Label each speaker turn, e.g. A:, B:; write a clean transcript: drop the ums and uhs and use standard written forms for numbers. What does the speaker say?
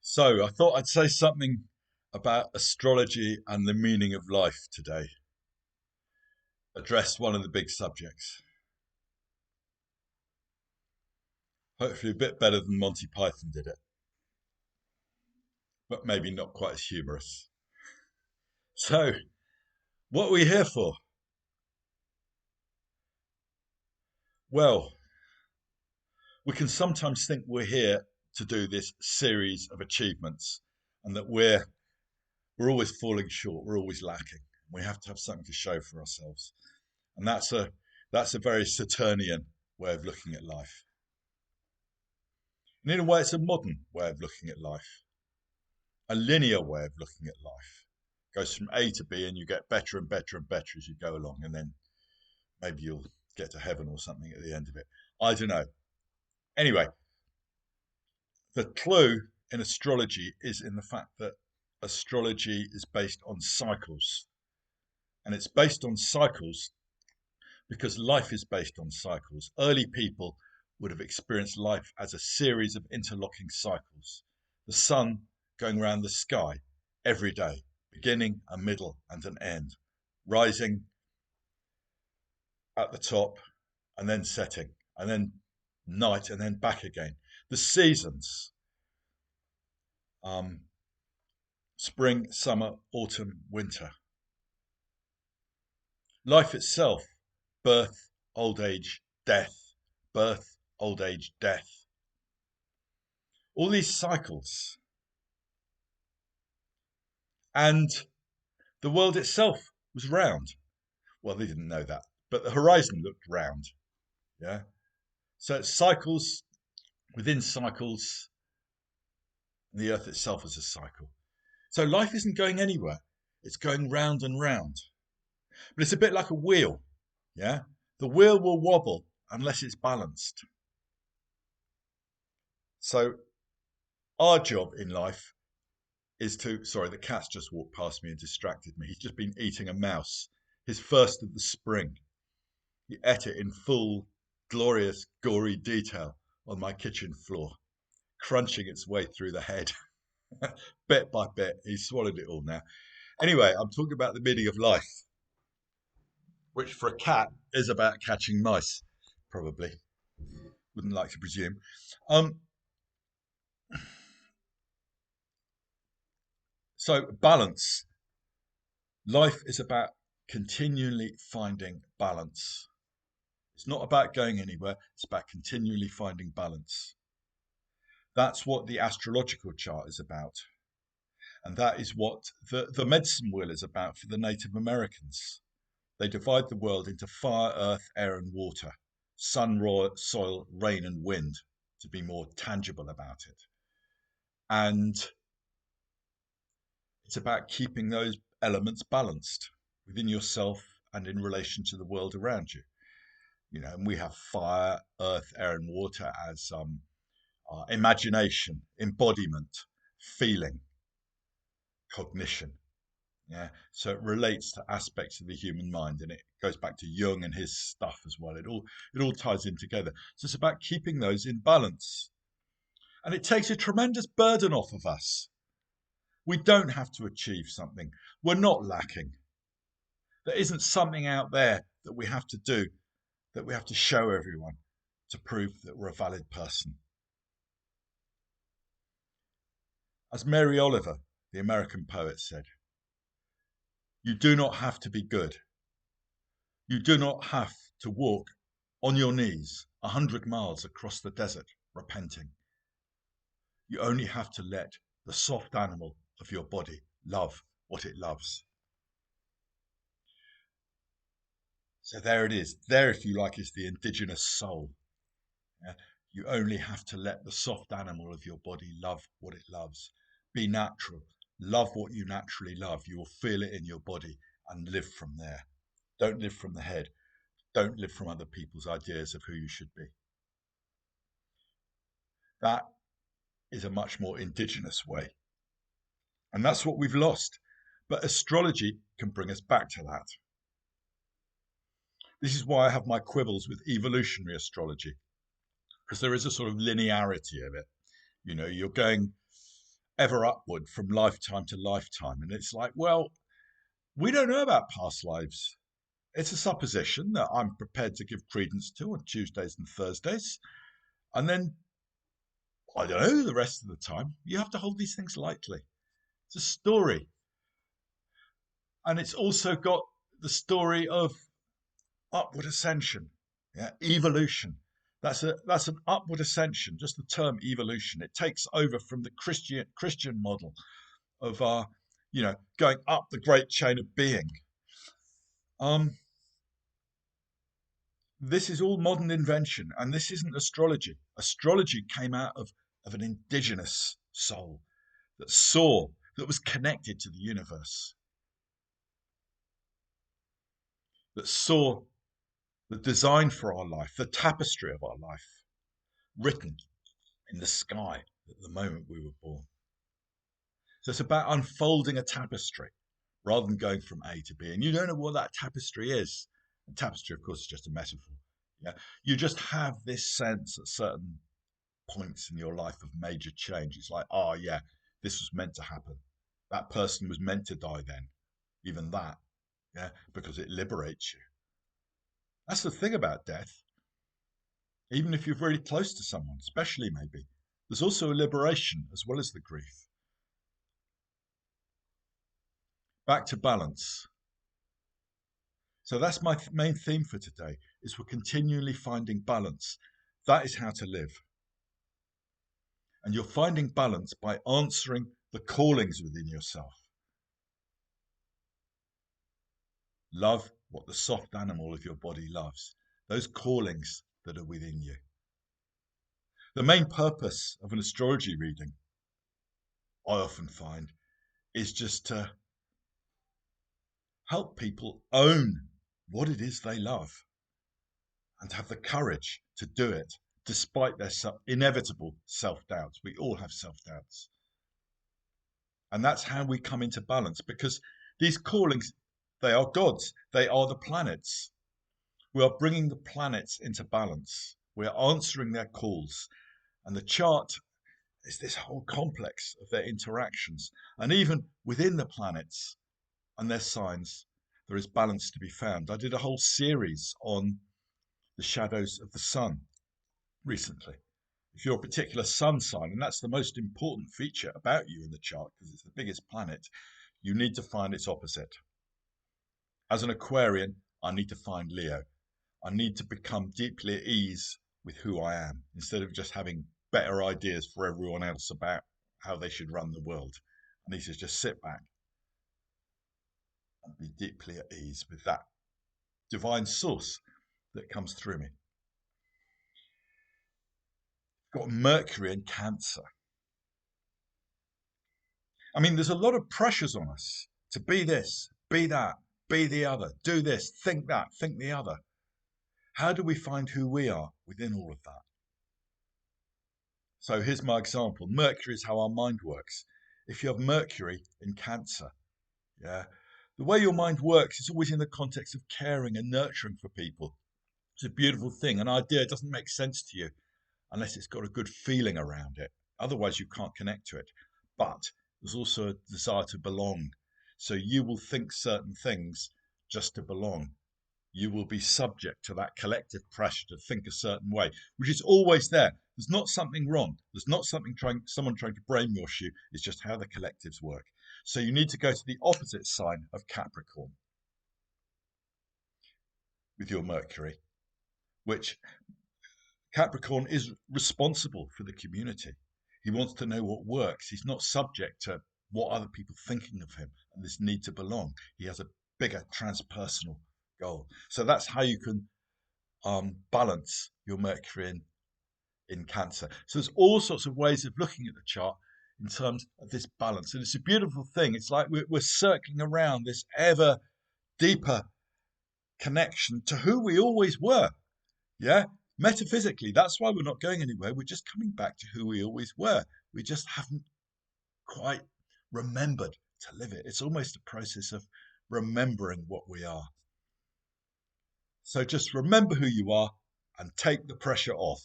A: So I thought I'd say something about astrology and the meaning of life today. Address one of the big subjects. Hopefully a bit better than Monty Python did it, but maybe not quite as humorous. So, what are we here for? Well, we can sometimes think we're here to do this series of achievements and that we're always falling short, we're always lacking. We have to have something to show for ourselves. And that's a very Saturnian way of looking at life. And in a way, it's a modern way of looking at life, a linear way of looking at life. It goes from A to B, and you get better and better and better as you go along, and then maybe you'll get to heaven or something at the end of it. I don't know. Anyway, the clue in astrology is in the fact that astrology is based on cycles, and it's based on cycles because life is based on cycles. Early people would have experienced life as a series of interlocking cycles. The sun going around the sky every day, beginning, a middle, and an end, rising at the top and then setting, and then night, and then back again. The seasons, spring, summer, autumn, winter. Life itself, birth, old age, death, birth, old age, death. All these cycles. And the world itself was round. Well, they didn't know that, but the horizon looked round. Yeah. So it's cycles within cycles. And the earth itself is a cycle. So life isn't going anywhere. It's going round and round. But it's a bit like a wheel. Yeah. The wheel will wobble unless it's balanced. So our job in life is to, sorry, the cat's just walked past me and distracted me. He's just been eating a mouse, his first of the spring. He ate it in full, glorious, gory detail on my kitchen floor, crunching its way through the head, bit by bit. He's swallowed it all now. Anyway, I'm talking about the meaning of life, which for a cat is about catching mice, probably. Wouldn't like to presume. So, balance. Life is about continually finding balance. It's not about going anywhere, it's about continually finding balance. That's what the astrological chart is about. And that is what the medicine wheel is about for the Native Americans. They divide the world into fire, earth, air, and water, sun, soil, rain, and wind, to be more tangible about it. And it's about keeping those elements balanced within yourself and in relation to the world around you. You know, and we have fire, earth, air, and water as imagination, embodiment, feeling, cognition. Yeah, so it relates to aspects of the human mind, and it goes back to Jung and his stuff as well. It all ties in together. So it's about keeping those in balance, and it takes a tremendous burden off of us. We don't have to achieve something. We're not lacking. There isn't something out there that we have to do, that we have to show everyone to prove that we're a valid person. As Mary Oliver, the American poet, said, you do not have to be good. You do not have to walk on your knees 100 miles across the desert repenting. You only have to let the soft animal of your body love what it loves. So there it is. There, if you like, is the indigenous soul. Yeah? You only have to let the soft animal of your body love what it loves. Be natural. Love what you naturally love. You will feel it in your body and live from there. Don't live from the head. Don't live from other people's ideas of who you should be. That is a much more indigenous way. And that's what we've lost. But astrology can bring us back to that. This is why I have my quibbles with evolutionary astrology, because there is a sort of linearity of it. You know, you're going ever upward from lifetime to lifetime. And it's like, well, we don't know about past lives. It's a supposition that I'm prepared to give credence to on Tuesdays and Thursdays. And then, I don't know, the rest of the time, you have to hold these things lightly. It's a story. And it's also got the story of upward ascension, yeah, evolution. That's an upward ascension. Just the term evolution, it takes over from the Christian model of going up the great chain of being. This is all modern invention, and this isn't astrology. Astrology came out of an indigenous soul that saw, that was connected to the universe, that saw the design for our life, the tapestry of our life, written in the sky at the moment we were born. So it's about unfolding a tapestry rather than going from A to B. And you don't know what that tapestry is. And tapestry, of course, is just a metaphor. Yeah, you just have this sense at certain points in your life of major change. It's like, oh yeah, this was meant to happen. That person was meant to die then. Even that, yeah, because it liberates you. That's the thing about death. Even if you're very close to someone, especially maybe, there's also a liberation as well as the grief. Back to balance. So that's my main theme for today, is we're continually finding balance. That is how to live. And you're finding balance by answering the callings within yourself. Love what the soft animal of your body loves. Those callings that are within you. The main purpose of an astrology reading, I often find, is just to help people own what it is they love and have the courage to do it despite their inevitable self-doubts. We all have self-doubts. And that's how we come into balance, because these callings, they are gods. They are the planets. We are bringing the planets into balance. We are answering their calls. And the chart is this whole complex of their interactions. And even within the planets and their signs, there is balance to be found. I did a whole series on the shadows of the sun recently. If you're a particular sun sign, and that's the most important feature about you in the chart because it's the biggest planet, you need to find its opposite. As an Aquarian, I need to find Leo. I need to become deeply at ease with who I am instead of just having better ideas for everyone else about how they should run the world. I need to just sit back and be deeply at ease with that divine source that comes through me. Got Mercury in Cancer. I mean, there's a lot of pressures on us to be this, be that, be the other, do this, think that, think the other. How do we find who we are within all of that? So here's my example. Mercury is how our mind works. If you have Mercury in Cancer, yeah, the way your mind works is always in the context of caring and nurturing for people. It's a beautiful thing. An idea doesn't make sense to you unless it's got a good feeling around it. Otherwise, you can't connect to it. But there's also a desire to belong. So you will think certain things just to belong. You will be subject to that collective pressure to think a certain way, which is always there. There's not something wrong. There's not someone trying to brainwash you. It's just how the collectives work. So you need to go to the opposite sign of Capricorn with your Mercury, which Capricorn is responsible for the community. He wants to know what works. He's not subject to what other people are thinking of him and this need to belong. He has a bigger transpersonal goal. So that's how you can balance your Mercury in Cancer. So there's all sorts of ways of looking at the chart in terms of this balance. And it's a beautiful thing. It's like we're circling around this ever deeper connection to who we always were. Yeah, metaphysically, that's why we're not going anywhere. We're just coming back to who we always were. We just haven't quite remembered to live it. It's almost a process of remembering what we are. So just remember who you are and take the pressure off.